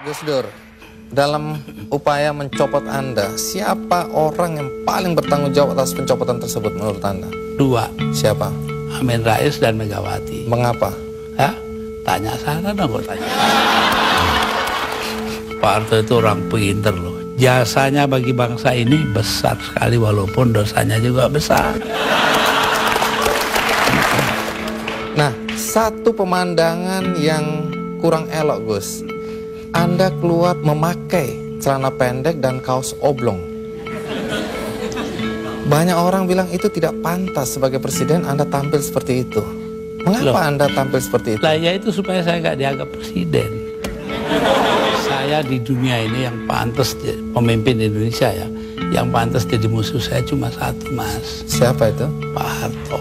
Gus Dur, dalam upaya mencopot Anda, siapa orang yang paling bertanggung jawab atas pencopotan tersebut menurut Anda? Dua. Siapa? Amin Rais dan Megawati. Mengapa? Ya, tanya sana dong, kok tanya. Pak Harto itu orang pinter loh. Jasanya bagi bangsa ini besar sekali walaupun dosanya juga besar. Nah, satu pemandangan yang kurang elok, Gus. Anda keluar memakai celana pendek dan kaos oblong. Banyak orang bilang itu tidak pantas sebagai presiden Anda tampil seperti itu. Mengapa Loh, Anda tampil seperti itu? Lah ya itu supaya saya nggak dianggap presiden. Saya di dunia ini yang pantas pemimpin Indonesia ya, yang pantas jadi musuh saya cuma satu, Mas. Siapa itu? Pak Harto.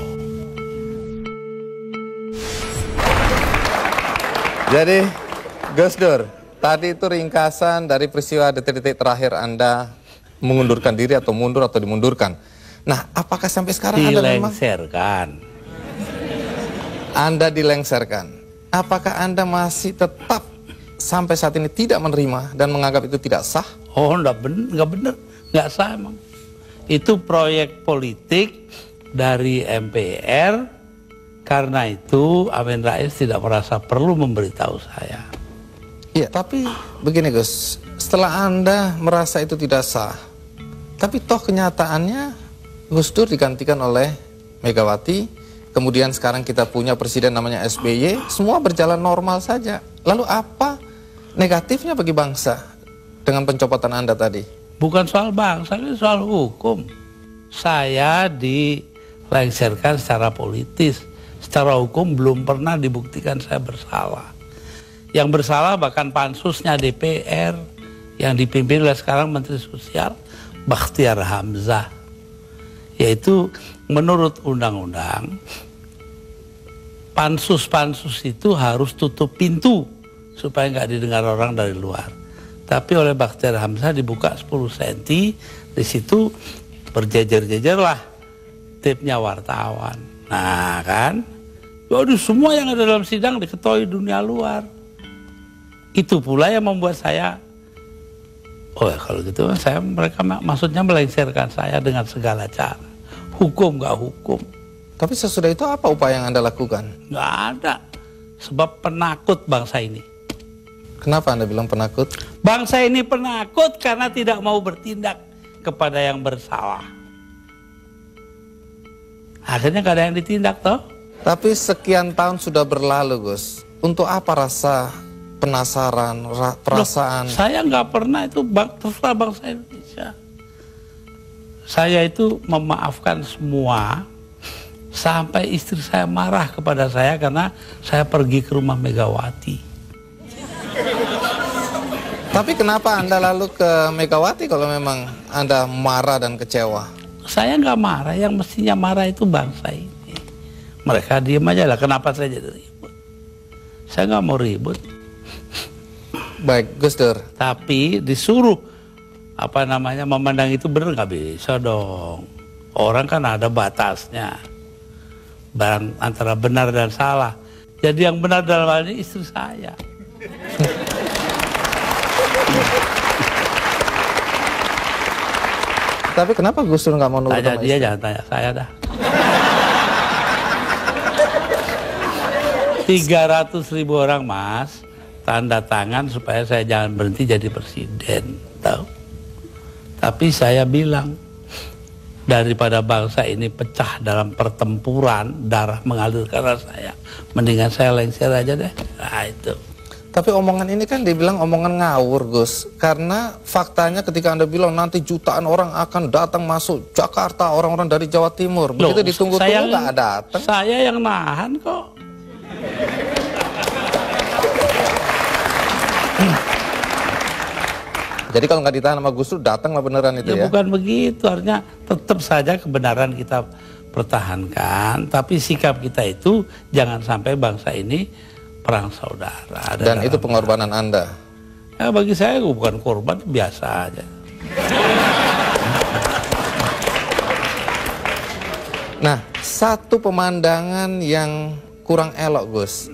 Jadi, Gus Dur, tadi itu ringkasan dari peristiwa detik-detik terakhir Anda mengundurkan diri atau mundur atau dimundurkan. Nah, apakah sampai sekarang Anda memang... Anda dilengserkan. Apakah Anda masih tetap sampai saat ini tidak menerima dan menganggap itu tidak sah? Oh, nggak bener, nggak sah emang. Itu proyek politik dari MPR. Karena itu Amin Rais tidak merasa perlu memberitahu saya. Iya, tapi begini Gus, setelah Anda merasa itu tidak sah, tapi toh kenyataannya Gus Dur digantikan oleh Megawati, kemudian sekarang kita punya presiden namanya SBY, semua berjalan normal saja. Lalu apa negatifnya bagi bangsa dengan pencopotan Anda tadi? Bukan soal bangsa, ini soal hukum. Saya dilengserkan secara politis. Secara hukum belum pernah dibuktikan saya bersalah. Yang bersalah bahkan pansusnya DPR yang dipimpin oleh sekarang Menteri Sosial Bakhtiar Hamzah. Yaitu menurut undang-undang pansus-pansus itu harus tutup pintu supaya nggak didengar orang dari luar. Tapi oleh Bakhtiar Hamzah dibuka 10 cm, di situ berjejer-jejerlah tipnya wartawan. Nah kan, waduh, semua yang ada dalam sidang diketahui dunia luar. Itu pula yang membuat saya, oh ya kalau gitu mereka maksudnya melengsarkan saya dengan segala cara. Hukum gak hukum. Tapi sesudah itu apa upaya yang Anda lakukan? Gak ada. Sebab penakut bangsa ini. Kenapa Anda bilang penakut? Bangsa ini penakut karena tidak mau bertindak kepada yang bersalah. Akhirnya gak ada yang ditindak toh. Tapi sekian tahun sudah berlalu Gus. Untuk apa rasa penasaran, perasaan? Loh, saya nggak pernah itu terserah bangsa Indonesia. Saya itu memaafkan semua sampai istri saya marah kepada saya karena saya pergi ke rumah Megawati. Tapi kenapa Anda lalu ke Megawati kalau memang Anda marah dan kecewa? Saya nggak marah, yang mestinya marah itu bangsa ini. Mereka diem aja lah, kenapa saya jadi ribut? Saya nggak mau ribut. Baik, Gus Dur. Tapi disuruh memandang itu benar nggak bisa dong. Orang kan ada batasnya. Barang antara benar dan salah. Jadi yang benar dalam hal ini istri saya. Tapi kenapa Gus Dur nggak mau nurut? Tanya dia, jangan tanya saya dah. 300.000 orang Mas tanda tangan supaya saya jangan berhenti jadi presiden, tahu? Tapi saya bilang daripada bangsa ini pecah dalam pertempuran, darah mengalir karena saya, mendingan saya lengser aja deh. Nah itu. Tapi omongan ini kan dibilang omongan ngawur Gus. Karena faktanya ketika Anda bilang nanti jutaan orang akan datang masuk Jakarta, orang-orang dari Jawa Timur. Begitu ditunggu-tunggu nggak datang. Saya yang nahan kok. Jadi kalau nggak ditahan sama Gus Dur, datang lah beneran itu ya? Bukan begitu, artinya tetap saja kebenaran kita pertahankan. Tapi sikap kita itu jangan sampai bangsa ini perang saudara. Dan itu pengorbanan Anda? Ya bagi saya bukan korban, biasa aja. Nah, satu pemandangan yang kurang elok Gus.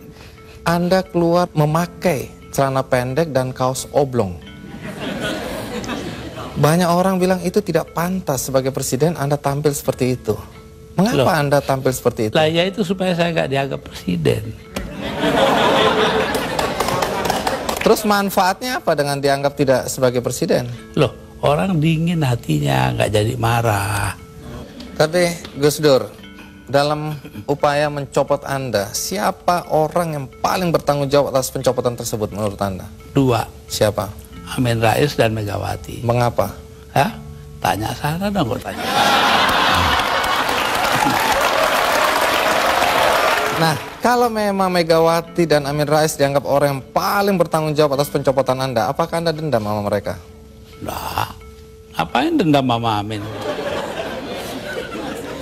Anda keluar memakai celana pendek dan kaos oblong. Banyak orang bilang itu tidak pantas sebagai presiden Anda tampil seperti itu. Mengapa Anda tampil seperti itu? Lah ya itu supaya saya nggak dianggap presiden. Terus manfaatnya apa dengan dianggap tidak sebagai presiden? Loh, orang dingin hatinya, nggak jadi marah. Tapi Gus Dur, dalam upaya mencopot Anda, siapa orang yang paling bertanggung jawab atas pencopotan tersebut menurut Anda? 2, Siapa? Amin Rais dan Megawati. Mengapa? Hah? Tanya sana dong, kok tanya. Nah, kalau memang Megawati dan Amin Rais dianggap orang yang paling bertanggung jawab atas pencopotan Anda, apakah Anda dendam sama mereka? Nah, ngapain dendam Mama Amin?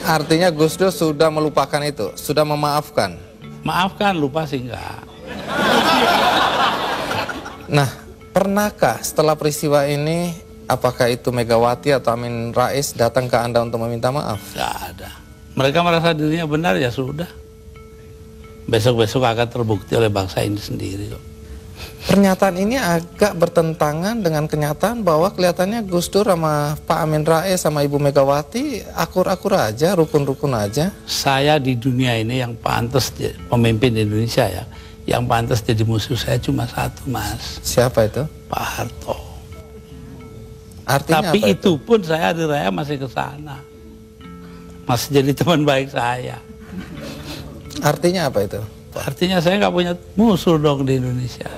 Artinya Gus Dur sudah melupakan itu, sudah memaafkan. Maafkan, lupa sih enggak. Nah, pernahkah setelah peristiwa ini, apakah itu Megawati atau Amin Rais datang ke Anda untuk meminta maaf? Nggak ada. Mereka merasa dirinya benar, ya sudah. Besok-besok akan terbukti oleh bangsa ini sendiri kok. Pernyataan ini agak bertentangan dengan kenyataan bahwa kelihatannya Gus Dur sama Pak Amin Rais sama Ibu Megawati akur-akur aja, rukun-rukun aja. Saya di dunia ini yang pantas pemimpin Indonesia ya, yang pantas jadi musuh saya cuma satu, Mas. Siapa itu? Pak Harto. Artinya Tapi apa itu pun saya di raya masih ke sana. Masih jadi teman baik saya. Artinya apa itu? Artinya saya nggak punya musuh dong di Indonesia.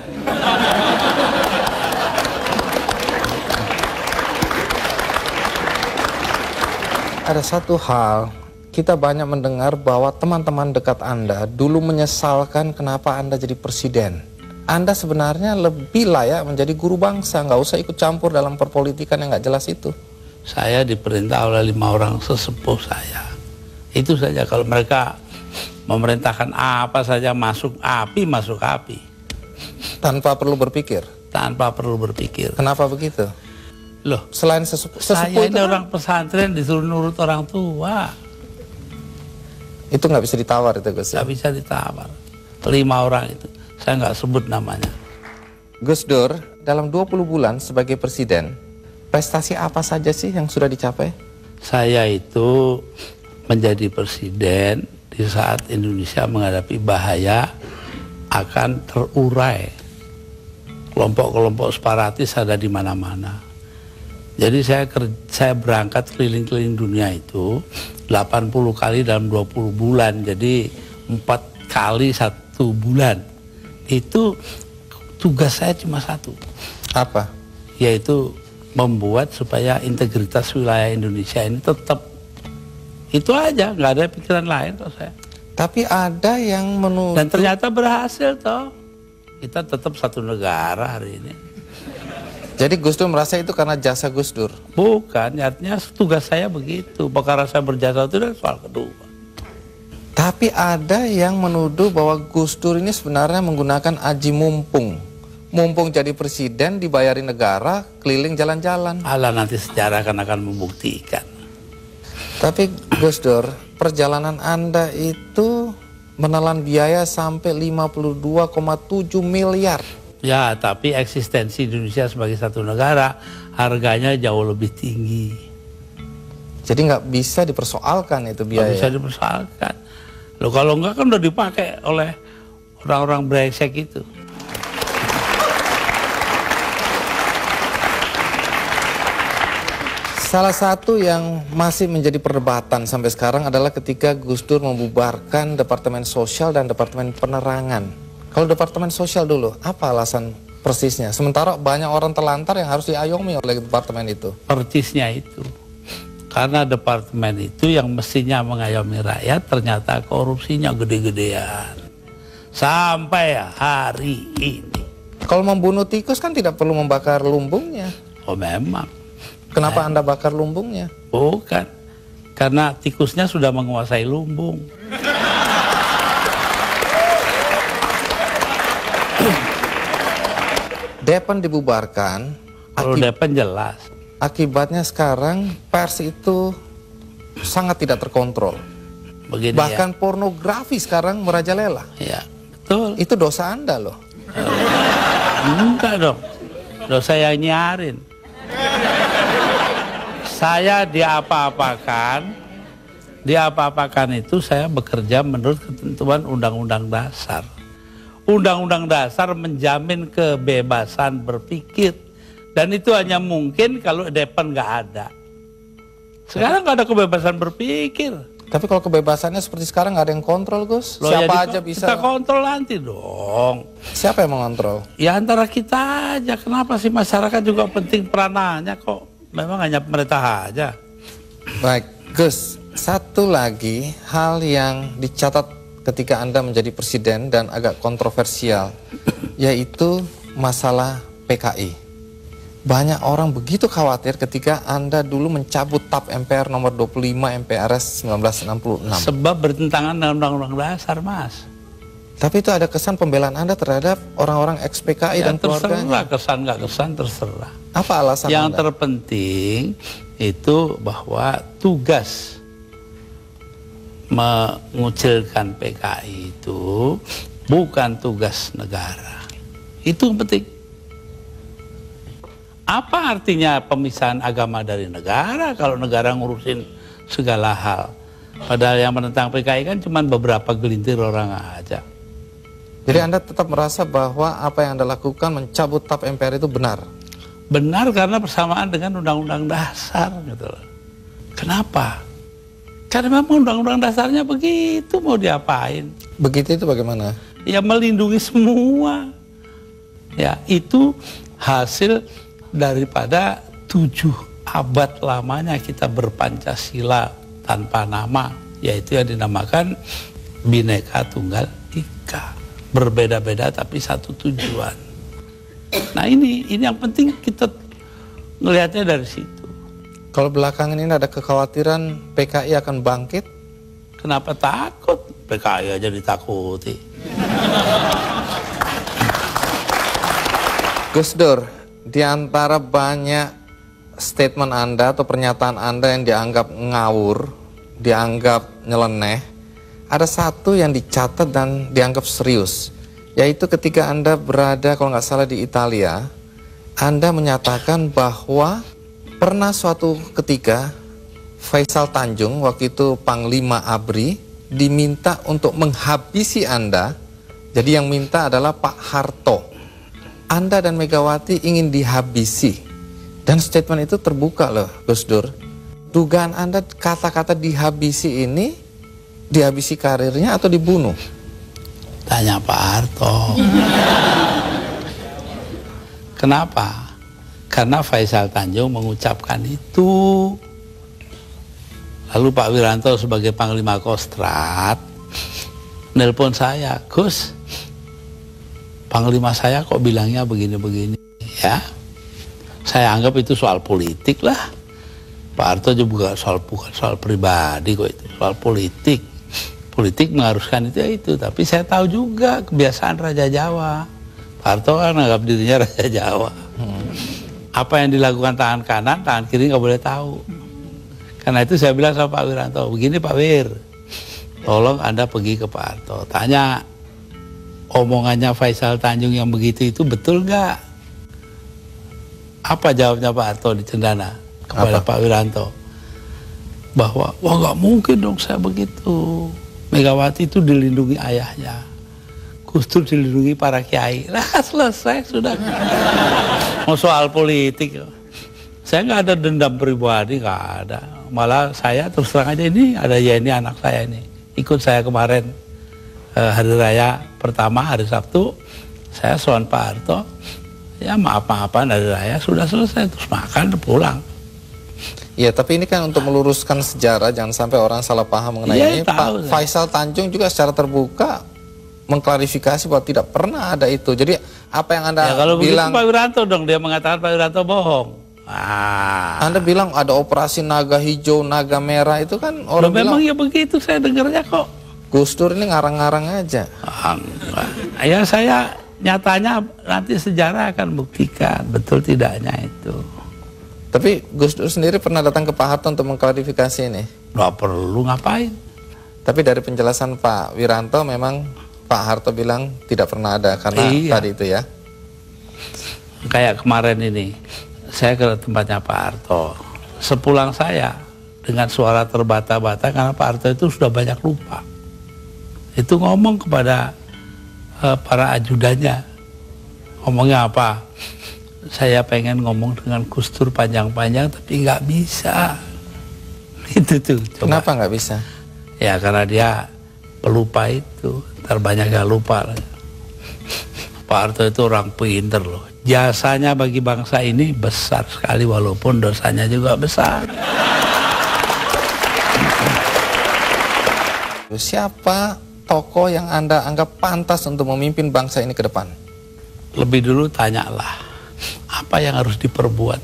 Ada satu hal, kita banyak mendengar bahwa teman-teman dekat Anda dulu menyesalkan kenapa Anda jadi presiden. Anda sebenarnya lebih layak menjadi guru bangsa, nggak usah ikut campur dalam perpolitikan yang nggak jelas itu. Saya diperintah oleh 5 orang sesepuh saya. Itu saja, kalau mereka memerintahkan apa saja masuk api. Tanpa perlu berpikir. Tanpa perlu berpikir. Kenapa begitu? Loh, Selain sesepuh saya itu ini kan, orang pesantren disuruh nurut orang tua. itu nggak bisa ditawar itu Gus. Nggak bisa ditawar. 5 orang itu, saya nggak sebut namanya. Gus Dur, dalam 20 bulan sebagai presiden, prestasi apa saja sih yang sudah dicapai? Saya itu menjadi presiden di saat Indonesia menghadapi bahaya akan terurai. Kelompok-kelompok separatis ada di mana-mana. Jadi saya berangkat keliling-keliling dunia itu 80 kali dalam 20 bulan. Jadi 4 kali 1 bulan. Itu tugas saya cuma satu. Apa? Yaitu membuat supaya integritas wilayah Indonesia ini tetap. Itu aja, nggak ada pikiran lain kok saya. Tapi ada yang menuduh. Dan ternyata berhasil toh. Kita tetap satu negara hari ini. Jadi Gus Dur merasa itu karena jasa Gus Dur? Bukan, artinya tugas saya begitu. Perkara saya berjasa itu adalah soal kedua. Tapi ada yang menuduh bahwa Gus Dur ini sebenarnya menggunakan aji mumpung. Mumpung jadi presiden, dibayari negara, keliling jalan-jalan. Allah nanti sejarah akan membuktikan. Tapi Gus Dur, perjalanan Anda itu menelan biaya sampai 52,7 miliar. Ya, tapi eksistensi Indonesia sebagai satu negara harganya jauh lebih tinggi. Jadi nggak bisa dipersoalkan itu biaya. Nggak bisa dipersoalkan. Loh, kalau enggak kan udah dipakai oleh orang-orang brengsek itu. Salah satu yang masih menjadi perdebatan sampai sekarang adalah ketika Gus Dur membubarkan Departemen Sosial dan Departemen Penerangan. Kalau Departemen Sosial dulu, apa alasan persisnya? Sementara banyak orang terlantar yang harus diayomi oleh departemen itu. Persisnya itu. Karena departemen itu yang mestinya mengayomi rakyat, ternyata korupsinya gede-gedean. Sampai hari ini. Kalau membunuh tikus kan tidak perlu membakar lumbungnya. Oh memang. Kenapa Anda bakar lumbungnya? Bukan. Karena tikusnya sudah menguasai lumbung. Depan dibubarkan. Kalau Depan jelas. Akibatnya sekarang pers itu sangat tidak terkontrol. Begini Bahkan pornografi sekarang merajalela. ya. Ya, betul. Itu dosa Anda loh. Enggak dong. Loh, saya yang nyiarin. Saya diapa-apakan itu saya bekerja menurut ketentuan Undang-Undang Dasar. Undang-Undang Dasar menjamin kebebasan berpikir. Dan itu hanya mungkin kalau depan nggak ada. Sekarang nggak ada kebebasan berpikir. Tapi kalau kebebasannya seperti sekarang nggak ada yang kontrol, Gus. Loh, Siapa ya aja bisa. Kita kontrol nanti dong. Siapa yang mengontrol? Ya antara kita aja. Kenapa sih masyarakat juga penting peranannya kok? Memang hanya pemerintah aja. Baik, Gus. Satu lagi hal yang dicatat ketika Anda menjadi presiden dan agak kontroversial, yaitu masalah PKI. Banyak orang begitu khawatir ketika Anda dulu mencabut TAP MPR nomor 25 MPRS 1966. Sebab bertentangan dengan Undang-Undang Dasar, Mas. Tapi itu ada kesan pembelaan Anda terhadap orang-orang ex-PKI dan keluarganya. Terserah, kesan nggak kesan terserah. Apa alasan yang Anda? Terpenting itu bahwa tugas mengucilkan PKI itu bukan tugas negara. Itu yang penting. Apa artinya pemisahan agama dari negara kalau negara ngurusin segala hal? Padahal yang menentang PKI kan cuma beberapa gelintir orang aja. Jadi Anda tetap merasa bahwa apa yang Anda lakukan mencabut TAP MPR itu benar? Benar karena bersamaan dengan Undang-Undang Dasar gitu loh. Kenapa? Karena memang Undang-Undang Dasarnya begitu, mau diapain? Begitu itu bagaimana? Ya melindungi semua. Ya itu hasil daripada 7 abad lamanya kita berpancasila tanpa nama, yaitu yang dinamakan Bhinneka Tunggal Ika. Berbeda-beda tapi satu tujuan. Nah ini yang penting kita ngelihatnya dari situ. Kalau belakangan ini ada kekhawatiran PKI akan bangkit? Kenapa takut? PKI aja ditakuti. Gus Dur, di antara banyak statement Anda atau pernyataan Anda yang dianggap ngawur, dianggap nyeleneh, ada satu yang dicatat dan dianggap serius, yaitu ketika Anda berada, kalau nggak salah, di Italia. Anda menyatakan bahwa pernah suatu ketika Faisal Tanjung, waktu itu Panglima ABRI, diminta untuk menghabisi Anda. Jadi yang minta adalah Pak Harto. Anda dan Megawati ingin dihabisi. Dan statement itu terbuka loh, Gus Dur. Dugaan Anda kata-kata dihabisi ini, dihabisi karirnya atau dibunuh? Tanya Pak Harto. Kenapa? Karena Faisal Tanjung mengucapkan itu. Lalu Pak Wiranto sebagai Panglima Kostrad nelpon saya, Gus, Panglima saya kok bilangnya begini-begini ya. Saya anggap itu soal politik lah. Pak Harto juga bukan soal pribadi kok, itu soal politik. Politik mengharuskan itu, tapi saya tahu juga kebiasaan Raja Jawa. Pak Harto kan anggap dirinya Raja Jawa. Apa yang dilakukan tangan kanan, tangan kiri nggak boleh tahu. Karena itu saya bilang sama Pak Wiranto, begini Pak Wir, tolong Anda pergi ke Pak Harto, tanya omongannya Faisal Tanjung yang begitu itu betul nggak? Apa jawabnya Pak Harto di Cendana kepada Pak Wiranto? Bahwa, wah nggak mungkin dong saya begitu. Megawati itu dilindungi ayahnya, Gus Dur dilindungi para kiai. Lah selesai sudah. Mau soal politik, saya nggak ada dendam pribadi, nggak ada. Malah saya terus terang aja, ini ada Yeni anak saya ini, ikut saya kemarin hari raya pertama hari Sabtu, saya soal Pak Harto, ya maaf-maafan hari raya sudah selesai, terus makan pulang. Ya, tapi ini kan untuk meluruskan sejarah, jangan sampai orang salah paham mengenai ini. Pak Faisal Tanjung juga secara terbuka mengklarifikasi bahwa tidak pernah ada itu. Jadi apa yang Anda kalau bilang, Pak Wiranto dong, dia mengatakan Pak Wiranto bohong. Anda bilang ada operasi naga hijau, naga merah, itu kan orang memang bilang, ya begitu saya dengarnya kok. Gus Dur ini ngarang-ngarang aja. Ya saya nyatanya nanti sejarah akan buktikan betul tidaknya itu. Tapi Gus Dur sendiri pernah datang ke Pak Harto untuk mengklarifikasi ini? Nggak perlu, ngapain? Tapi dari penjelasan Pak Wiranto memang Pak Harto bilang tidak pernah ada karena tadi itu ya. Kayak kemarin ini, saya ke tempatnya Pak Harto. Sepulang saya, dengan suara terbata-bata karena Pak Harto itu sudah banyak lupa. Itu ngomong kepada para ajudannya. Ngomongnya apa? Saya pengen ngomong dengan Gus Dur panjang-panjang tapi nggak bisa. Itu tuh. Coba. Kenapa nggak bisa? Ya karena dia pelupa itu. Terbanyak gak lupa. Pak Harto itu orang pinter loh. Jasanya bagi bangsa ini besar sekali walaupun dosanya juga besar. Siapa tokoh yang Anda anggap pantas untuk memimpin bangsa ini ke depan? Lebih dulu tanyalah, apa yang harus diperbuat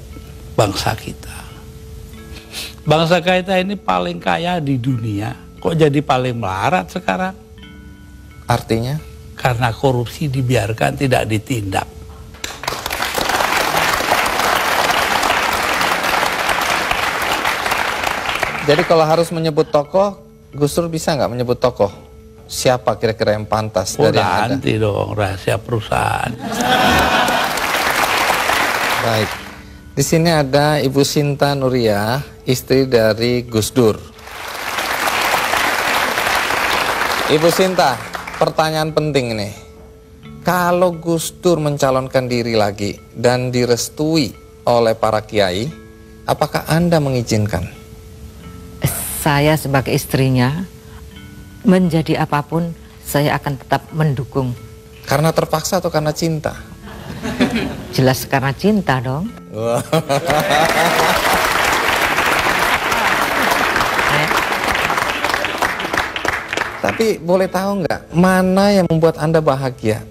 bangsa kita? Bangsa kita ini paling kaya di dunia, kok jadi paling melarat sekarang? Artinya? Karena korupsi dibiarkan, tidak ditindak. Jadi kalau harus menyebut tokoh, Gus Dur bisa nggak menyebut tokoh? Siapa kira-kira yang pantas dari yang ada? Nanti dong, rahasia perusahaan. Baik. Di sini ada Ibu Sinta Nuria, istri dari Gus Dur. Ibu Sinta, pertanyaan penting nih. Kalau Gus Dur mencalonkan diri lagi dan direstui oleh para kiai, apakah Anda mengizinkan? Saya sebagai istrinya, menjadi apapun, saya akan tetap mendukung. Karena terpaksa atau karena cinta? Jelas karena cinta dong. Tapi boleh tahu nggak, mana yang membuat Anda bahagia?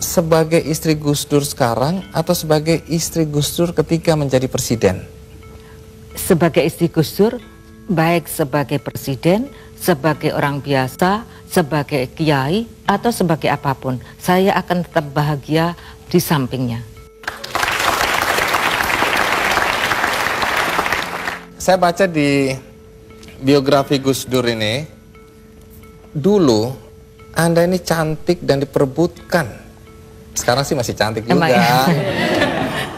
Sebagai istri Gus Dur sekarang atau sebagai istri Gus Dur ketika menjadi presiden? Sebagai istri Gus Dur, baik sebagai presiden, sebagai orang biasa, sebagai kiai, atau sebagai apapun, saya akan tetap bahagia di sampingnya. Saya baca di biografi Gus Dur ini, dulu Anda ini cantik dan diperebutkan. Sekarang sih masih cantik juga. Ya?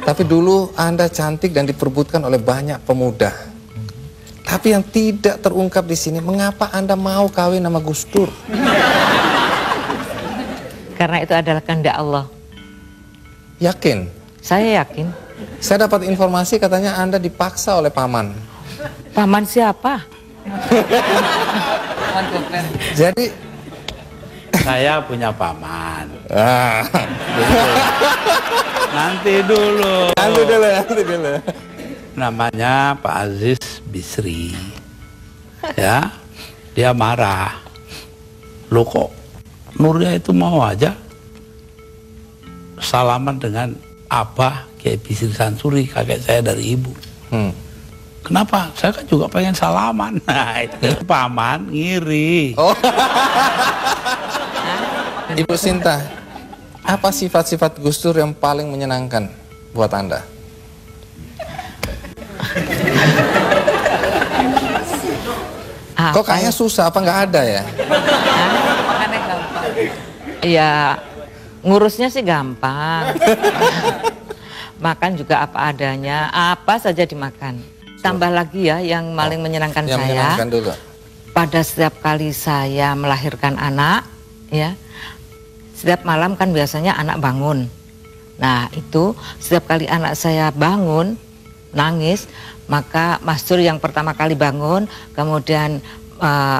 Tapi dulu Anda cantik dan diperebutkan oleh banyak pemuda. Tapi yang tidak terungkap di sini, mengapa Anda mau kawin sama Gus Dur? Karena itu adalah kehendak Allah. Yakin? Saya yakin. Saya dapat informasi katanya Anda dipaksa oleh paman. Paman siapa? Jadi Saya punya paman. ah, Nanti dulu. nanti dulu. Namanya Pak Aziz Bisri. Ya, dia marah. Loh kok Nuria itu mau aja salaman dengan Abah Kiai Bisri Sansuri, kakek saya dari ibu. Kenapa? Saya kan juga pengen salaman. Nah, itu paman ngiri. Oh. Ibu Sinta, apa sifat-sifat Gus Dur yang paling menyenangkan buat Anda? Kok kayaknya susah, apa nggak ada ya? Makannya gampang. Ya, ngurusnya sih gampang. Makan juga apa adanya, apa saja dimakan. Tambah lagi ya, yang paling menyenangkan Yang saya. menyenangkan dulu. Pada setiap kali saya melahirkan anak, ya, setiap malam kan biasanya anak bangun. Nah itu setiap kali anak saya bangun nangis, maka Mas Dur yang pertama kali bangun, kemudian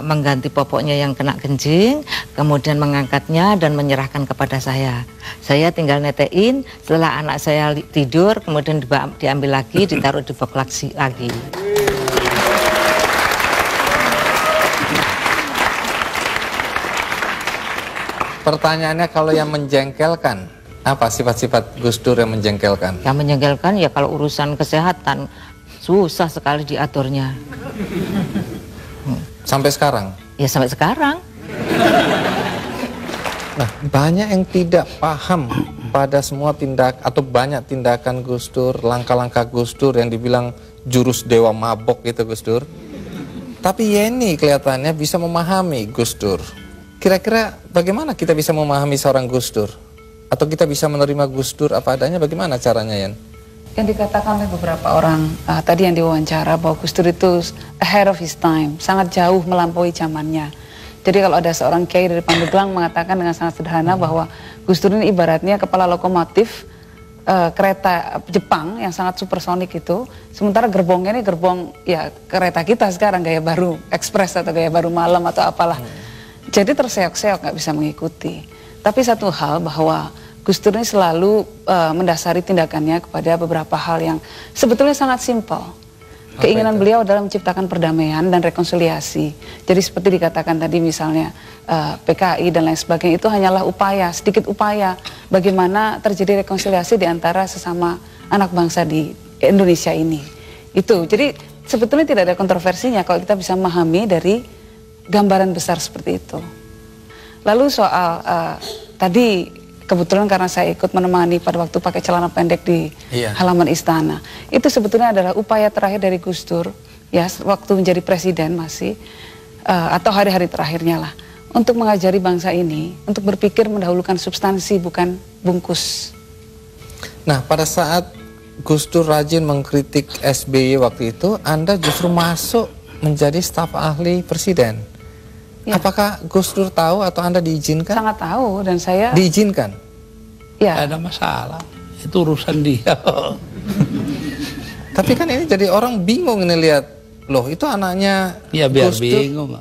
mengganti popoknya yang kena kencing, kemudian mengangkatnya dan menyerahkan kepada saya. Saya tinggal netein, setelah anak saya tidur, kemudian diambil lagi, ditaruh di box lagi. Pertanyaannya, kalau yang menjengkelkan, apa sifat-sifat Gus Dur yang menjengkelkan? Yang menjengkelkan ya kalau urusan kesehatan susah sekali diaturnya. Sampai sekarang? Ya sampai sekarang. Nah, banyak yang tidak paham pada semua tindak atau banyak tindakan Gus Dur, langkah-langkah Gus Dur yang dibilang jurus dewa mabok gitu Gus Dur. Tapi Yeni kelihatannya bisa memahami Gus Dur. Kira-kira bagaimana kita bisa memahami seorang Gus Dur? atau kita bisa menerima Gus Dur apa adanya, bagaimana caranya, Yan? Yang dikatakan oleh beberapa orang tadi yang diwawancara bahwa Gus Dur itu ahead of his time, sangat jauh melampaui zamannya. Jadi kalau ada seorang kiai dari Pandeglang mengatakan dengan sangat sederhana bahwa Gus Dur ini ibaratnya kepala lokomotif kereta Jepang yang sangat supersonik itu, sementara gerbongnya ini gerbong ya kereta kita sekarang gaya baru ekspres atau gaya baru malam atau apalah. Jadi terseok-seok nggak bisa mengikuti. Tapi satu hal bahwa Gus Dur ini selalu mendasari tindakannya kepada beberapa hal yang sebetulnya sangat simpel. Keinginan beliau adalah menciptakan perdamaian dan rekonsiliasi. Jadi seperti dikatakan tadi misalnya PKI dan lain sebagainya itu hanyalah upaya, sedikit upaya bagaimana terjadi rekonsiliasi di antara sesama anak bangsa di Indonesia ini. Itu, jadi sebetulnya tidak ada kontroversinya kalau kita bisa memahami dari gambaran besar seperti itu. Lalu soal tadi kebetulan karena saya ikut menemani pada waktu pakai celana pendek di halaman istana. Itu sebetulnya adalah upaya terakhir dari Gus Dur, ya waktu menjadi presiden masih, atau hari-hari terakhirnya lah, untuk mengajari bangsa ini, untuk berpikir mendahulukan substansi bukan bungkus. Nah, pada saat Gus Dur rajin mengkritik SBY waktu itu, Anda justru masuk menjadi staf ahli presiden. Ya. Apakah Gus Dur tahu atau Anda diizinkan? Sangat tahu, dan saya diizinkan. Ya. Tidak ada masalah, itu urusan dia. Tapi kan ini jadi orang bingung ini lihat, loh itu anaknya ya biar Gus Dur. bingung.